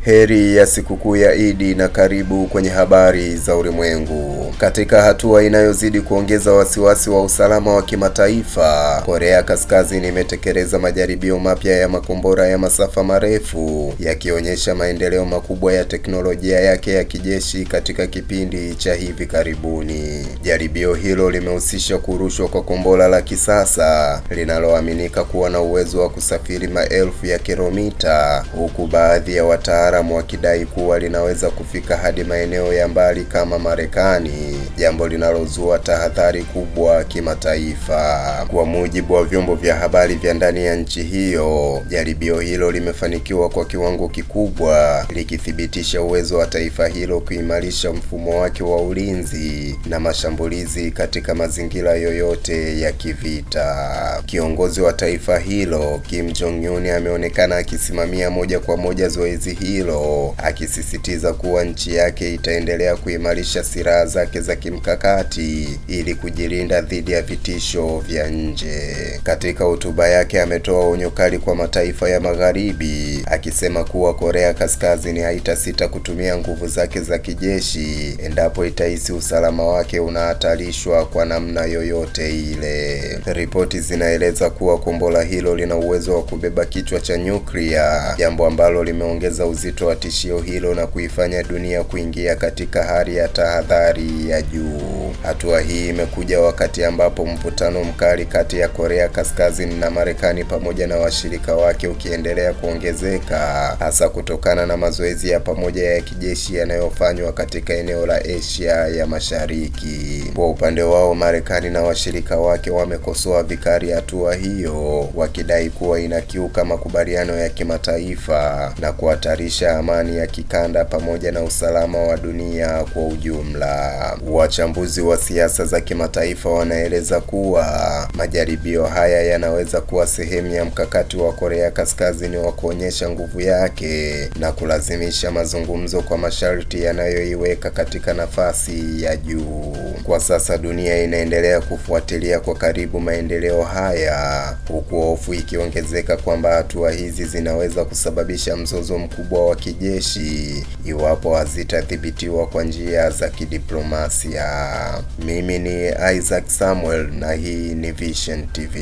Heri ya sikukuu ya Idi na karibu kwenye habari za ulimwengu. Katika hatua inayozidi kuongeza wasiwasi wa usalama wa kimataifa, Korea Kaskazini imetekeleza majaribio mapya ya makombora ya masafa marefu, yakionyesha maendeleo makubwa ya teknolojia yake ya kijeshi katika kipindi cha hivi karibuni. Jaribio hilo limehusisha kurushwa kwa kombora la kisasa linaloaminika kuwa na uwezo wa kusafiri maelfu ya kilomita, huku baadhi ya wataalamu wakidai kuwa linaweza kufika hadi maeneo ya mbali kama Marekani, jambo linalozua tahadhari kubwa kimataifa. Kwa mujibu wa vyombo vya habari vya ndani ya nchi hiyo, jaribio hilo limefanikiwa kwa kiwango kikubwa, likithibitisha uwezo wa taifa hilo kuimarisha mfumo wake wa ulinzi na mashambulizi katika mazingira yoyote ya kivita. Kiongozi wa taifa hilo, Kim Jong-un, ameonekana akisimamia moja kwa moja zoezi hilo, akisisitiza kuwa nchi yake itaendelea kuimarisha silaha zake za kimkakati ili kujilinda dhidi ya vitisho vya nje. Katika hotuba yake ametoa onyo kali kwa mataifa ya Magharibi, akisema kuwa Korea Kaskazini haitasita kutumia nguvu zake za kijeshi endapo itahisi usalama wake unahatarishwa kwa namna yoyote ile. Ripoti zinaeleza kuwa kombora hilo lina uwezo wa kubeba kichwa cha nyuklia, jambo ambalo limeongeza uzito wa tishio hilo na kuifanya dunia kuingia katika hali ya tahadhari ya juu. Hatua hii imekuja wakati ambapo mvutano mkali kati ya Korea Kaskazini na Marekani pamoja na washirika wake ukiendelea kuongezeka, hasa kutokana na mazoezi ya pamoja ya kijeshi yanayofanywa katika eneo la Asia ya Mashariki. Kwa upande wao, Marekani na washirika wake wamekosoa vikali hatua hiyo, wakidai kuwa inakiuka makubaliano ya kimataifa na kuhatarisha amani ya kikanda pamoja na usalama wa dunia kwa ujumla. Wachambuzi wa siasa za kimataifa wanaeleza kuwa majaribio haya yanaweza kuwa sehemu ya mkakati wa Korea Kaskazini wa kuonyesha nguvu yake na kulazimisha mazungumzo kwa masharti yanayoiweka katika nafasi ya juu. Kwa sasa dunia inaendelea kufuatilia kwa karibu maendeleo haya, huku hofu ikiongezeka kwamba hatua hizi zinaweza kusababisha mzozo mkubwa wa kijeshi iwapo hazitathibitiwa kwa njia za kidiplomasia. Mimi ni Isaac Samuel na hii ni Vision TV.